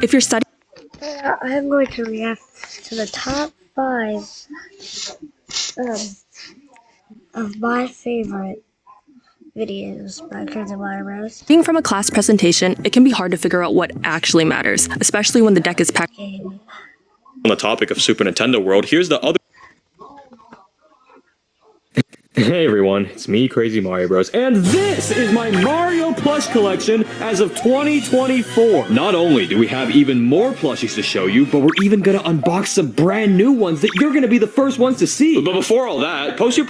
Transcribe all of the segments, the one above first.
If you're studying, I'm going to react to the top 5 of my favorite videos by Crazy Mario Bros. from a class presentation, it can be hard to figure out what actually matters, especially when the deck is packed. On the topic of Super Nintendo World, here's the other. Hey everyone, it's me, Crazy Mario Bros, and this is my Mario plush collection as of 2024. Not only do we have even more plushies to show you, but we're even gonna unbox some brand new ones that you're gonna be the first ones to see. But before all that, post your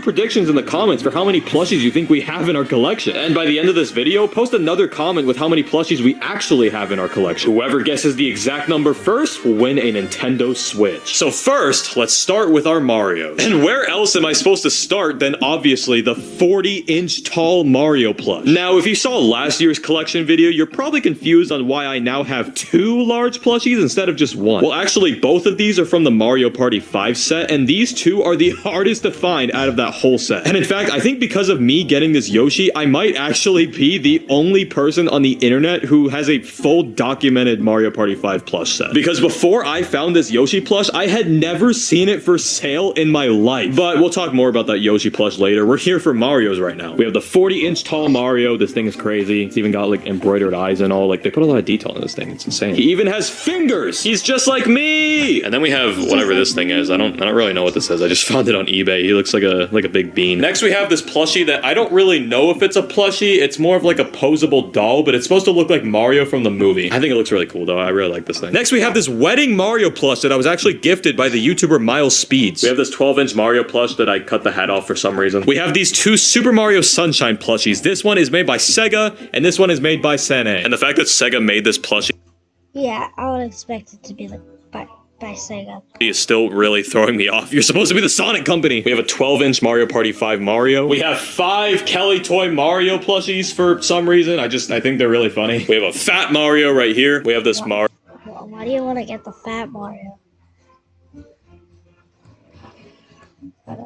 predictions in the comments for how many plushies you think we have in our collection. And by the end of this video, post another comment with how many plushies we actually have in our collection. Whoever guesses the exact number first will win a Nintendo Switch. So first, let's start with our Marios. And where else am I supposed to start than obviously the 40-inch tall Mario plush? Now, if you saw last year's collection video, you're probably confused on why I now have 2 large plushies instead of just 1. Well, actually, both of these are from the Mario Party 5 set, and these 2 are the hardest to find out of that whole set. And in fact, I think because of me getting this Yoshi, I might actually be the only person on the internet who has a full documented Mario Party 5 plush set. Because before I found this Yoshi plush, I had never seen it for sale in my life. But we'll talk more about that Yoshi plush later. We're here for Mario's right now. We have the 40-inch tall Mario. This thing is crazy. It's even got like embroidered eyes and all. Like they put a lot of detail in this thing. It's insane. He even has fingers. He's just like me. And then we have whatever this thing is. I don't really know what this is. I just found it on eBay. He looks like a big bean. Next we have this plushie that I don't really know if it's a plushie. It's more of like a posable doll, but it's supposed to look like Mario from the movie. I think it looks really cool though. I really like this thing. Next we have this wedding Mario plush that I was actually gifted by the YouTuber Miles Speeds. We have this 12-inch Mario plush that I cut the head off for some reason. We have these 2 Super Mario Sunshine plushies. This one is made by Sega and this one is made by Sene. And the fact that Sega made this plushie, Yeah, I would expect it to be like by Sega. is still really throwing me off. You're supposed to be the Sonic Company. We have a 12-inch Mario Party 5 Mario. We have 5 Kelly Toy Mario plushies for some reason. I think they're really funny. We have a fat Mario right here. We have this Mario. Why do you want to get the fat Mario?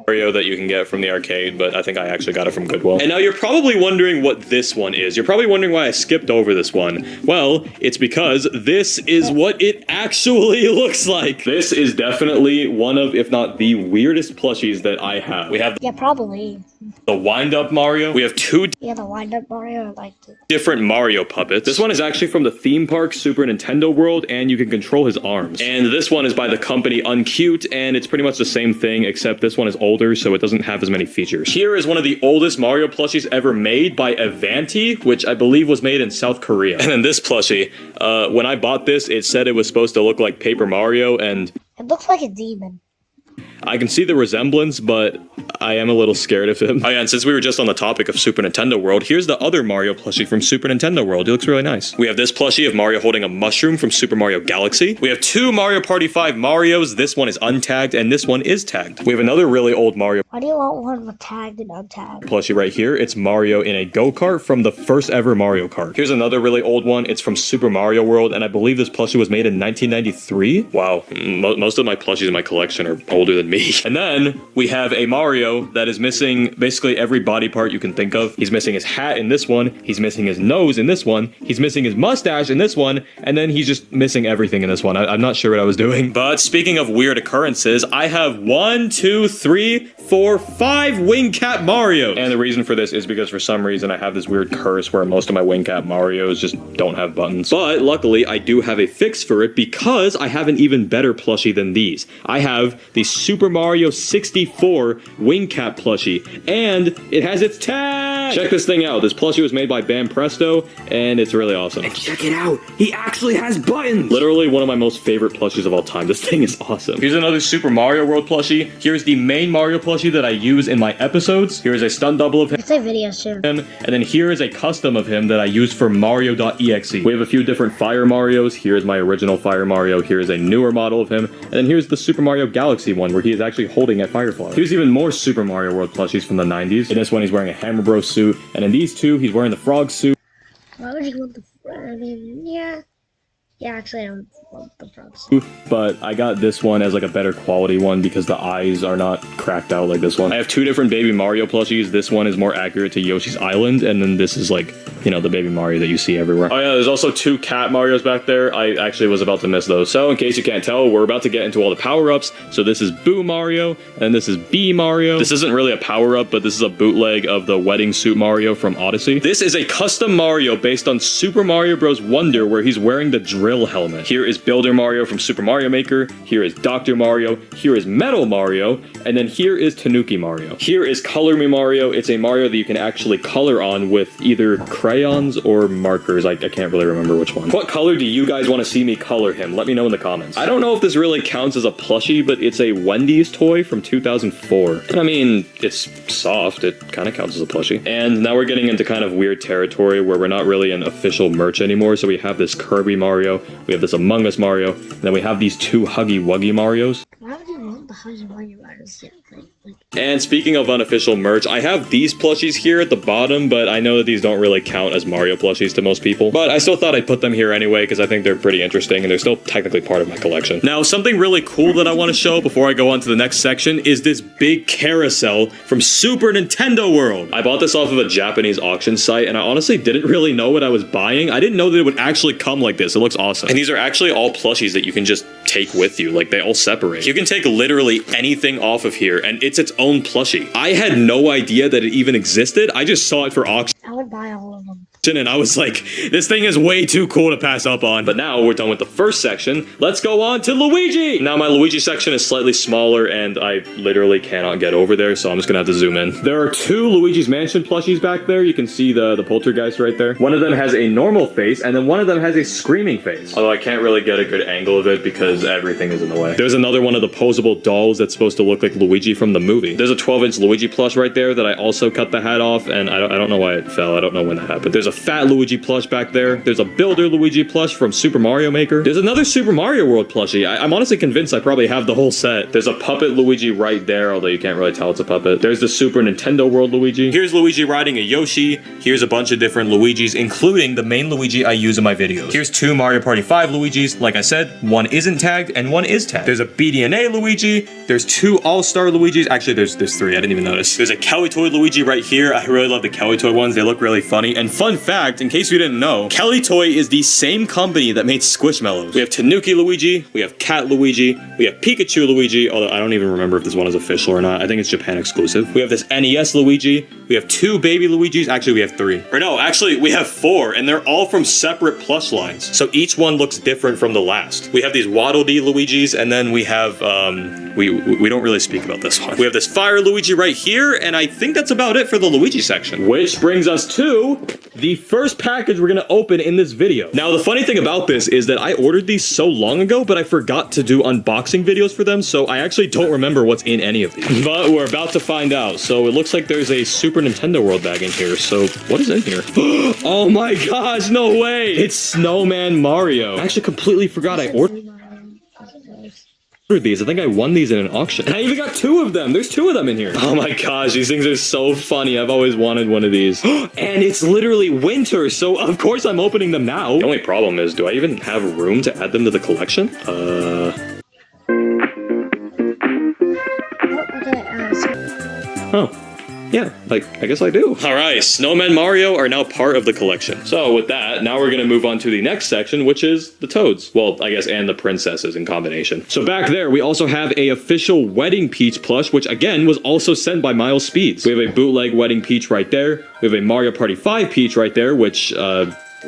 That you can get from the arcade, but I think I actually got it from Goodwill. And now you're probably wondering what this one is. You're probably wondering why I skipped over this one. Well, it's because this is what it actually looks like. This is definitely one of, if not the weirdest plushies that I have. We have Yeah, probably. the wind-up Mario. We have 2 Yeah, the wind-up Mario, I liked it. different Mario puppets. This one is actually from the theme park Super Nintendo World, and you can control his arms. And this one is by the company Uncute, and it's pretty much the same thing, except this one is older, so it doesn't have as many features. Here is one of the oldest Mario plushies ever made by Avanti, which I believe was made in South Korea. And then this plushie, when I bought this, it said it was supposed to look like Paper Mario, and It looks like a demon. I can see the resemblance, but I am a little scared of him. Oh yeah, and since we were just on the topic of Super Nintendo World, here's the other Mario plushie from Super Nintendo World. He looks really nice. We have this plushie of Mario holding a mushroom from Super Mario Galaxy. We have 2 Mario Party 5 Marios. This one is untagged, and this one is tagged. We have another really old Mario Why do you want one with tagged and untagged? plushie right here. It's Mario in a go-kart from the first ever Mario Kart. Here's another really old one. It's from Super Mario World, and I believe this plushie was made in 1993. Wow, most of my plushies in my collection are older than me. And then we have a Mario that is missing basically every body part you can think of. He's missing his hat in this one. He's missing his nose in this one. He's missing his mustache in this one. And then he's just missing everything in this one. I'm not sure what I was doing. But speaking of weird occurrences, I have 1, 2, 3, 4, 5 Wing Cap Mario. And the reason for this is because for some reason I have this weird curse where most of my Wing Cap Marios just don't have buttons. But luckily I do have a fix for it because I have an even better plushie than these. I have the Super Mario 64 Wing Cap plushie, and it has its tag! Check this thing out. This plushie was made by Bam Presto, and it's really awesome. And check it out! He actually has buttons! Literally one of my most favorite plushies of all time. This thing is awesome. Here's another Super Mario World plushie. Here's the main Mario plushie that I use in my episodes. Here's a stunt double of him. It's a video soon. And then here is a custom of him that I use for Mario.exe. We have a few different Fire Marios. Here's my original Fire Mario. Here's a newer model of him. And then here's the Super Mario Galaxy one where he is actually holding a Firefly. Here's even more Super Mario World plushies from the 90s. In this one, he's wearing a Hammer Bros suit. And in these 2, he's wearing the Frog suit. Why would you want the... I mean, yeah. Yeah, actually, I don't want the fronts. But I got this one as like a better quality one because the eyes are not cracked out like this one. I have two different Baby Mario plushies. This one is more accurate to Yoshi's Island, and then this is like, you know, the Baby Mario that you see everywhere. Oh yeah, there's also two cat Marios back there. I actually was about to miss those. So in case you can't tell, we're about to get into all the power-ups. So this is Boo Mario, and this is B Mario. This isn't really a power-up, but this is a bootleg of the wedding suit Mario from Odyssey. This is a custom Mario based on Super Mario Bros. Wonder, where he's wearing the drill helmet. Here is Builder Mario from Super Mario Maker. Here is Dr. Mario. Here is Metal Mario. And then here is Tanuki Mario. Here is Color Me Mario. It's a Mario that you can actually color on with either crayons or markers. I can't really remember which one. What color do you guys want to see me color him? Let me know in the comments. I don't know if this really counts as a plushie, but it's a Wendy's toy from 2004. And I mean, it's soft. It kind of counts as a plushie. And now we're getting into kind of weird territory where we're not really an official merch anymore. So we have this Kirby Mario, we have this Among Us Mario, and then we have these two Huggy Wuggy Marios. Why would you want the Huggy Wuggy Riders yet? And speaking of unofficial merch, I have these plushies here at the bottom, but I know that these don't really count as Mario plushies to most people. But I still thought I'd put them here anyway because I think they're pretty interesting and they're still technically part of my collection. Now, something really cool that I want to show before I go on to the next section is this big carousel from Super Nintendo World. I bought this off of a Japanese auction site and I honestly didn't really know what I was buying. I didn't know that it would actually come like this. It looks awesome. And these are actually all plushies that you can just take with you. Like, they all separate. You can take literally anything off of here and it's its own plushie. I had no idea that it even existed. I just saw it for auction. I would buy all of them. And I was like, this thing is way too cool to pass up on. But now we're done with the first section. Let's go on to Luigi. Now my Luigi section is slightly smaller and I literally cannot get over there, so I'm just gonna have to zoom in. There are two Luigi's Mansion plushies back there. You can see the poltergeist right there. One of them has a normal face and then one of them has a screaming face. Although I can't really get a good angle of it because everything is in the way. There's another one of the posable dolls that's supposed to look like Luigi from the movie. There's a 12-inch Luigi plush right there that I also cut the hat off, and I don't know why it fell. I don't know when that happened. There's a fat Luigi plush back there. There's a Builder Luigi plush from Super Mario Maker. There's another Super Mario World plushie. I'm honestly convinced I probably have the whole set. There's a puppet Luigi right there, although you can't really tell it's a puppet. There's the Super Nintendo World Luigi. Here's Luigi riding a Yoshi. Here's a bunch of different Luigis, including the main Luigi I use in my videos. Here's two Mario Party 5 Luigis. Like I said, one isn't tagged and one is tagged. There's a BDNA Luigi. There's two All-Star Luigis. Actually, there's three. I didn't even notice. There's a Kelly Toy Luigi right here. I really love the Kelly Toy ones. They look really funny. And fun fact, in case you didn't know, Kelly Toy is the same company that made Squishmallows. We have Tanuki Luigi, we have Cat Luigi, we have Pikachu Luigi, although I don't even remember if this one is official or not. I think it's Japan exclusive. We have this NES Luigi, we have two baby Luigis, actually we have three. Or no, actually we have four, and they're all from separate plush lines. So each one looks different from the last. We have these Waddle Dee Luigis, and then we have, we don't really speak about this one. We have this Fire Luigi right here, and I think that's about it for the Luigi section. Which brings us to the first package we're gonna open in this video. Now, the funny thing about this is that I ordered these so long ago, but I forgot to do unboxing videos for them, so I actually don't remember what's in any of these. But we're about to find out. So it looks like there's a Super Nintendo World bag in here. So what is in here? Oh my gosh, no way! It's Snowman Mario. I actually completely forgot I ordered these. I think I won these in an auction. And I even got two of them. There's two of them in here. Oh my gosh, these things are so funny. I've always wanted one of these. And it's literally winter, so of course I'm opening them now. The only problem is, do I even have room to add them to the collection? Oh. Yeah, like, I guess I do. Alright, Snowman Mario are now part of the collection. So with that, now we're gonna move on to the next section, which is the Toads. Well, I guess, and the Princesses in combination. So back there, we also have a official Wedding Peach plush, which again, was also sent by Miles Speeds. We have a bootleg Wedding Peach right there. We have a Mario Party 5 Peach right there, which,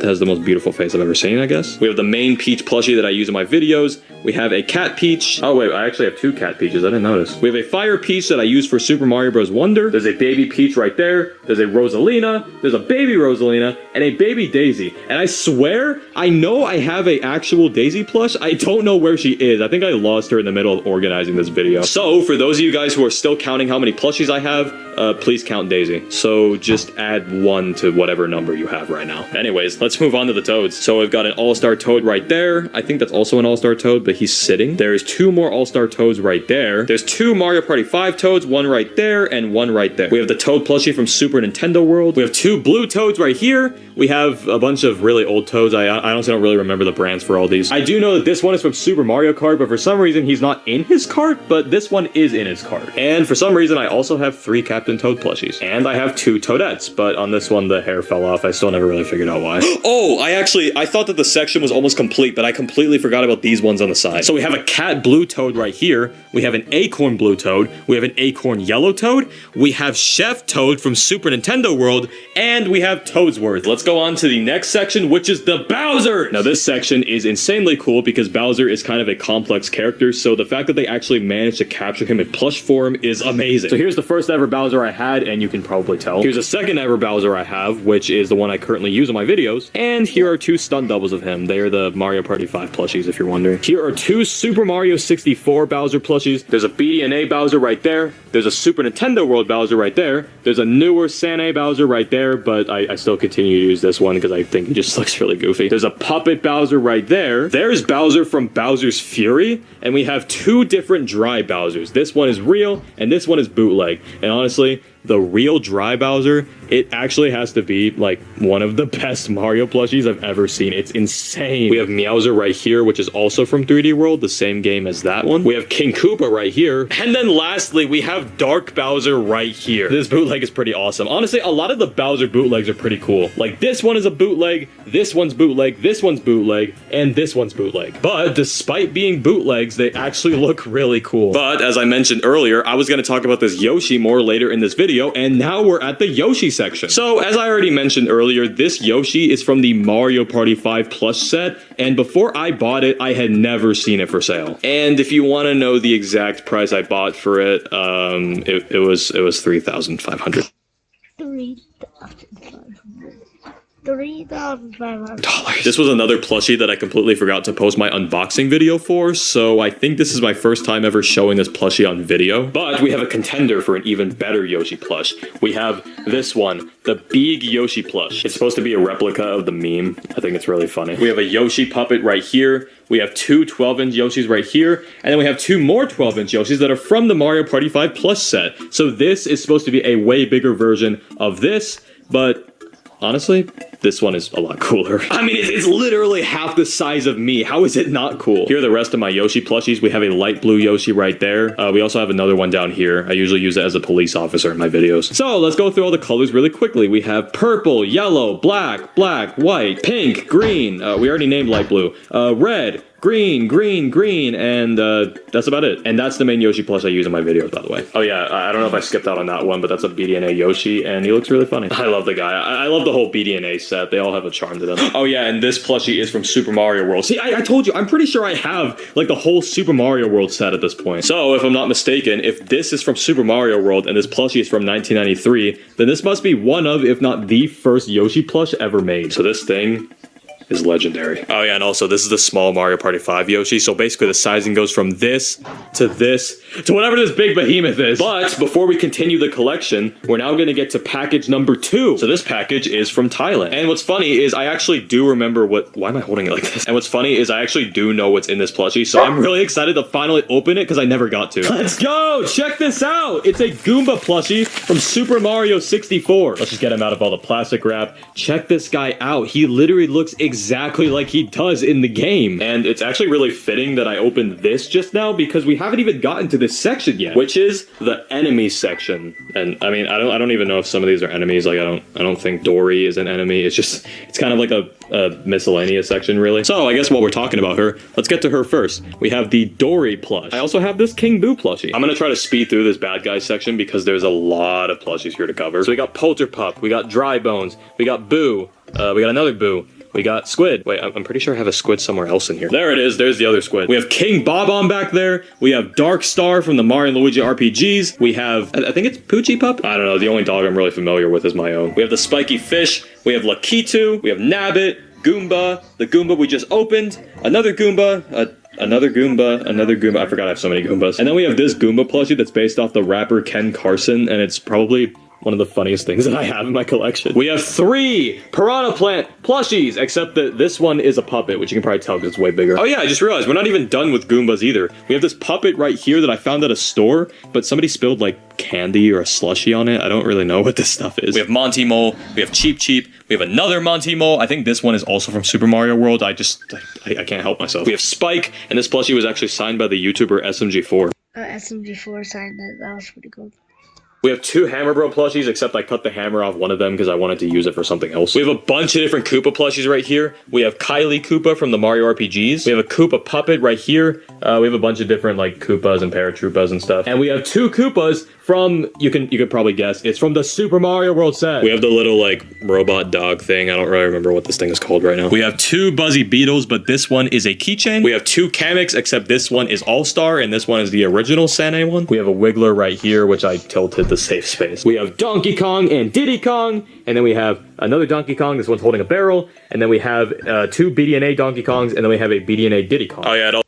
has the most beautiful face I've ever seen, I guess. We have the main Peach plushie that I use in my videos. We have a Cat Peach. Oh wait, I actually have two Cat Peaches, I didn't notice. We have a Fire Peach that I use for Super Mario Bros. Wonder. There's a Baby Peach right there. There's a Rosalina. There's a Baby Rosalina. And a Baby Daisy. And I swear, I know I have a actual Daisy plush. I don't know where she is. I think I lost her in the middle of organizing this video. So, for those of you guys who are still counting how many plushies I have, please count Daisy. So, just add 1 to whatever number you have right now. Anyways, let's let's move on to the Toads. So we've got an All-Star Toad right there. I think that's also an All-Star Toad, but he's sitting. There's 2 more All-Star Toads right there. There's 2 Mario Party 5 Toads, 1 right there and 1 right there. We have the Toad plushie from Super Nintendo World. We have 2 blue Toads right here. We have a bunch of really old Toads. I honestly don't really remember the brands for all these. I do know that this one is from Super Mario Kart, but for some reason he's not in his cart, but this one is in his cart. And for some reason I also have 3 Captain Toad plushies. And I have 2 Toadettes, but on this one the hair fell off. I still never really figured out why. Oh, I thought that the section was almost complete, but I completely forgot about these ones on the side. So we have a cat blue Toad right here. We have an acorn blue Toad. We have an acorn yellow Toad. We have Chef Toad from Super Nintendo World. And we have Toadsworth. Let's go on to the next section, which is the Bowser. Now this section is insanely cool because Bowser is kind of a complex character, so the fact that they actually managed to capture him in plush form is amazing. So here's the first ever Bowser I had, and you can probably tell. Here's the second ever Bowser I have, which is the one I currently use on my videos. And here are 2 stunt doubles of him. They are the Mario Party 5 plushies, if you're wondering. Here are 2 Super Mario 64 Bowser plushies. There's a BDNA Bowser right there. There's a Super Nintendo World Bowser right there. There's a newer San-A Bowser right there, but I still continue to use this one because I think he just looks really goofy. There's a puppet Bowser right there. There's Bowser from Bowser's Fury, and we have 2 different dry Bowsers. This one is real, and this one is bootleg. And honestly, the real dry Bowser, it actually has to be like one of the best Mario plushies I've ever seen. It's insane. We have Meowser right here, which is also from 3D World, the same game as that one. We have King Koopa right here. And then lastly, we have Dark Bowser right here. This bootleg is pretty awesome. Honestly, a lot of the Bowser bootlegs are pretty cool. Like this one is a bootleg, this one's bootleg, this one's bootleg, and this one's bootleg. But despite being bootlegs, they actually look really cool. But as I mentioned earlier, I was going to talk about this Yoshi more later in this video, and now we're at the Yoshi section. So as I already mentioned earlier, this Yoshi is from the Mario Party 5 plush set, and before I bought it, I had never seen it for sale. And if you want to know the exact price I bought for it, it was $3,500. $3,500. This was another plushie that I completely forgot to post my unboxing video for, so I think this is my first time ever showing this plushie on video. But we have a contender for an even better Yoshi plush. We have this one, the Big Yoshi plush. It's supposed to be a replica of the meme. I think it's really funny. We have a Yoshi puppet right here. We have 2 12-inch Yoshis right here, and then we have 2 more 12-inch Yoshis that are from the Mario Party 5 plush set. So this is supposed to be a way bigger version of this, but honestly, this one is a lot cooler. I mean, it's literally half the size of me. How is it not cool? Here are the rest of my Yoshi plushies. We have a light blue Yoshi right there. We also have another one down here. I usually use it as a police officer in my videos. So let's go through all the colors really quickly. We have purple, yellow, black, white, pink, green. We already named light blue. Red, green, and that's about it. And that's the main Yoshi plush I use in my videos, by the way. Oh yeah, I don't know if I skipped out on that one, but that's a BDNA Yoshi, and he looks really funny. I love the guy. I love the whole BDNA set. They all have a charm to them. Oh yeah, and this plushie is from Super Mario World. See, I told you, I'm pretty sure I have like the whole Super Mario World set at this point. So if I'm not mistaken, if this is from Super Mario World and this plushie is from 1993, then this must be one of, if not the first Yoshi plush ever made. So this thing is legendary. Oh yeah, and also this is the small Mario Party 5 Yoshi, so basically the sizing goes from this to whatever this big behemoth is. But before we continue the collection, we're now gonna get to package number 2. So this package is from Thailand. And what's funny is I actually do remember why am I holding it like this? And what's funny is I actually do know what's in this plushie, so I'm really excited to finally open it because I never got to. Let's go! Check this out! It's a Goomba plushie from Super Mario 64. Let's just get him out of all the plastic wrap. Check this guy out. He literally looks exactly like he does in the game. And it's actually really fitting that I opened this just now because we haven't even gotten to this section yet, which is the enemy section. And I mean, I don't even know if some of these are enemies. Like I don't think Dory is an enemy. It's kind of like a miscellaneous section, really. So I guess while we're talking about her, let's get to her first. We have the Dory plush. I also have this King Boo plushie. I'm gonna try to speed through this bad guy section because there's a lot of plushies here to cover. So we got Polterpup, we got Dry Bones, we got Boo, we got another Boo. We got Squid. Wait, I'm pretty sure I have a Squid somewhere else in here. There it is. There's the other Squid. We have King Bob-omb back there. We have Dark Star from the Mario and Luigi RPGs. We have, I think it's Poochie Pup? I don't know. The only dog I'm really familiar with is my own. We have the Spiky Fish. We have Lakitu. We have Nabbit. Goomba. The Goomba we just opened. Another Goomba. Another Goomba. I forgot I have so many Goombas. And then we have this Goomba plushie that's based off the rapper Ken Carson, and it's probably one of the funniest things that I have in my collection. We have 3 Piranha Plant plushies, except that this one is a puppet, which you can probably tell because it's way bigger. Oh yeah, I just realized we're not even done with Goombas either. We have this puppet right here that I found at a store, but somebody spilled like candy or a slushie on it. I don't really know what this stuff is. We have Monty Mole, we have Cheep Cheep, we have another Monty Mole. I think this one is also from Super Mario World. I can't help myself. We have Spike, and this plushie was actually signed by the YouTuber SMG4. SMG4 signed that. That was pretty cool. We have 2 Hammer Bro plushies, except I cut the hammer off one of them because I wanted to use it for something else. We have a bunch of different Koopa plushies right here. We have Kylie Koopa from the Mario RPGs. We have a Koopa puppet right here. We have a bunch of different like Koopas and Paratroopas and stuff. And we have 2 Koopas from, you could probably guess, it's from the Super Mario World set. We have the little like robot dog thing. I don't really remember what this thing is called right now. We have 2 Buzzy Beetles, but this one is a keychain. We have 2 Kameks, except this one is All-Star and this one is the original Sane one. We have a Wiggler right here, which I tilted the safe space. We have Donkey Kong and Diddy Kong, and then we have another Donkey Kong. This one's holding a barrel, and then we have 2 BDNA Donkey Kongs, and then we have a BDNA Diddy Kong. Oh yeah,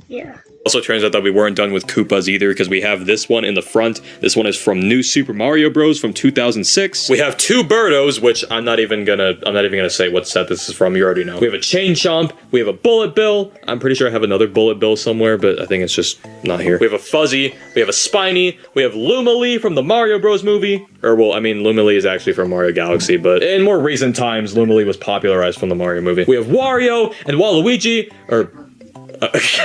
Yeah. also turns out that we weren't done with Koopas either, because we have this one in the front. This one is from New Super Mario Bros. From 2006. We have 2 Birdos, which I'm not even gonna say what set this is from. You already know. We have a Chain Chomp. We have a Bullet Bill. I'm pretty sure I have another Bullet Bill somewhere, but I think it's just not here. We have a Fuzzy. We have a Spiny. We have Lumalee from the Mario Bros. Movie. Or, well, I mean, Lumalee is actually from Mario Galaxy, but in more recent times, Lumalee was popularized from the Mario movie. We have Wario and Waluigi, or...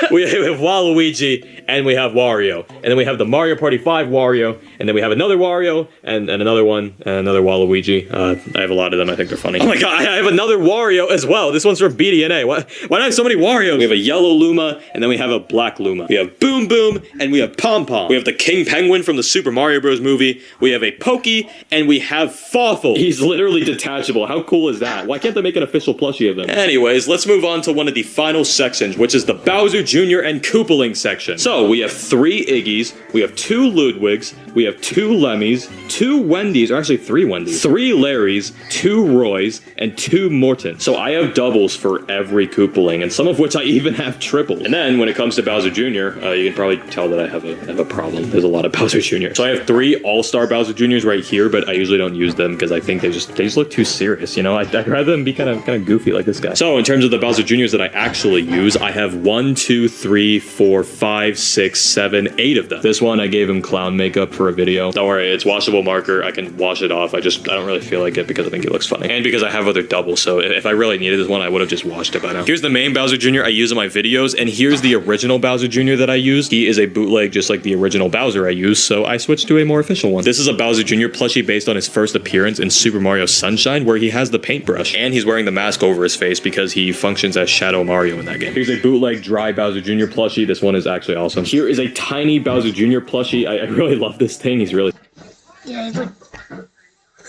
we have Waluigi and we have Wario, and then we have the Mario Party 5 Wario, and then we have another Wario and another one and another Waluigi. I have a lot of them. I think they're funny. Oh my god, I have another Wario as well. This one's from BDNA. Why do I have so many Warios? We have a yellow Luma, and then we have a black Luma. We have Boom Boom and we have Pom Pom. We have the King Penguin from the Super Mario Bros. Movie. We have a Pokey and we have Fawful. He's literally detachable. How cool is that? Why can't they make an official plushie of him? Anyways, let's move on to one of the final sections, which is the Bowser Jr. and Koopaling section. So we have 3 Iggies, we have 2 Ludwigs, we have 2 Lemmys, 2 Wendy's, or actually 3 Wendy's, 3 Larrys, 2 Roys, and 2 Mortons. So I have doubles for every Koopaling, and some of which I even have triples. And then when it comes to Bowser Jr., you can probably tell that I have a problem. There's a lot of Bowser Jr. So I have 3 All-Star Bowser Jr.'s right here, but I usually don't use them because I think they just look too serious, you know? I'd rather them be kind of goofy like this guy. So in terms of the Bowser Jr.'s that I actually use, I have 1, 2, 3, 4, 5, 6, 7, 8 of them. This one I gave him clown makeup for a video. Don't worry, it's washable marker. I can wash it off. I don't really feel like it because I think it looks funny. And because I have other doubles, so if I really needed this one, I would have just washed it by now. Here's the main Bowser Jr. I use in my videos, and here's the original Bowser Jr. that I use. He is a bootleg just like the original Bowser I use, so I switched to a more official one. This is a Bowser Jr. plushie based on his first appearance in Super Mario Sunshine, where he has the paintbrush, and he's wearing the mask over his face because he functions as Shadow Mario in that game. Here's a bootleg dry Bowser Jr. plushie. This one is actually awesome. Here is a tiny Bowser Jr. plushie. I really love this thing. He's really... Yeah, he's like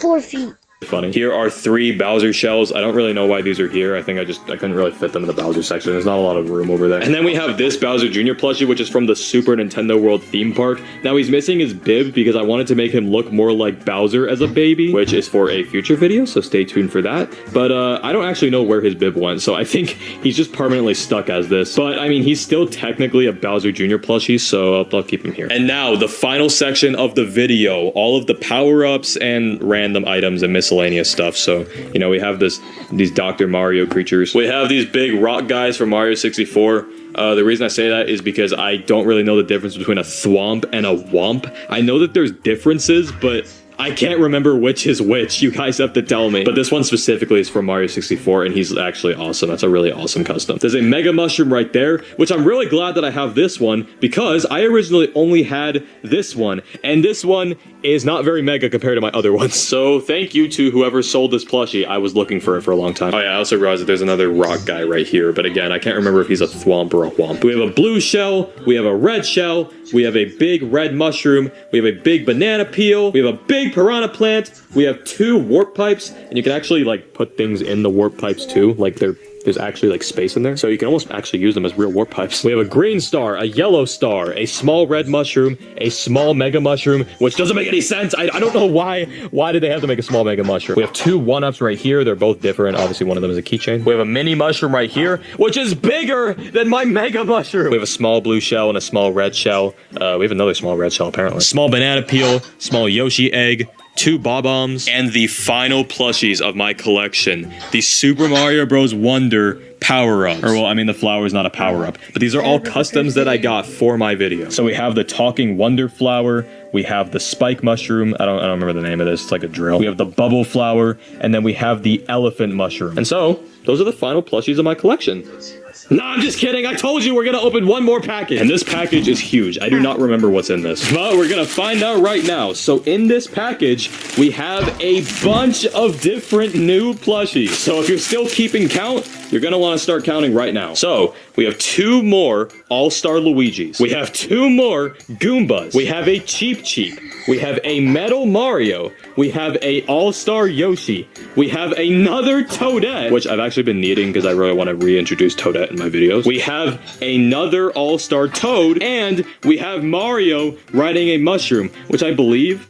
4 feet. funny. Here are 3 Bowser shells. I don't really know why these are here. I think I couldn't really fit them in the Bowser section. There's not a lot of room over there. And then we have this Bowser Jr. plushie, which is from the Super Nintendo World theme park. Now he's missing his bib because I wanted to make him look more like Bowser as a baby, which is for a future video, so stay tuned for that. But I don't actually know where his bib went, so I think he's just permanently stuck as this. But I mean, he's still technically a Bowser Jr. plushie, so I'll keep him here. And now the final section of the video, all of the power-ups and random items and miscellaneous stuff. So, you know, we have these Dr. Mario creatures. We have these big rock guys from Mario 64. The reason I say that is because I don't really know the difference between a thwomp and a womp. I know that there's differences, but I can't remember which is which. You guys have to tell me. But this one specifically is from Mario 64, and he's actually awesome. That's a really awesome custom. There's a Mega Mushroom right there, which I'm really glad that I have this one, because I originally only had this one, and this one is not very mega compared to my other ones. So thank you to whoever sold this plushie. I was looking for it for a long time. Oh yeah, I also realized that there's another rock guy right here, but again, I can't remember if he's a thwomp or a womp. We have a blue shell, we have a red shell, we have a big red mushroom, we have a big banana peel, we have a big piranha plant, we have 2 warp pipes, and you can actually like put things in the warp pipes too, like there's actually like space in there, so you can almost actually use them as real warp pipes. We have a green star, a yellow star, a small red mushroom, a small mega mushroom, which doesn't make any sense. I don't know why did they have to make a small mega mushroom. We have 2 1-ups right here. They're both different. Obviously one of them is a keychain. We have a mini mushroom right here, which is bigger than my mega mushroom. We have a small blue shell and a small red shell. We have another small red shell apparently. Small banana peel, small Yoshi egg, 2 Bob-ombs, and the final plushies of my collection, the Super Mario Bros. Wonder power-ups. Or, well, I mean, the flower is not a power-up, but these are all customs that I got for my video. So we have the Talking Wonder Flower, we have the Spike Mushroom, I don't remember the name of this, it's like a drill. We have the Bubble Flower, and then we have the Elephant Mushroom. And so, those are the final plushies of my collection. No, I'm just kidding. I told you we're gonna open one more package. And this package is huge. I do not remember what's in this, but we're gonna find out right now. So in this package, we have a bunch of different new plushies. So if you're still keeping count, you're gonna wanna start counting right now. So we have 2 more All-Star Luigis. We have 2 more Goombas. We have a Cheep Cheep. We have a Metal Mario. We have a All-Star Yoshi. We have another Toadette, which I've actually been needing because I really want to reintroduce Toadette in my videos. We have another All-Star Toad, and we have Mario riding a mushroom, which I believe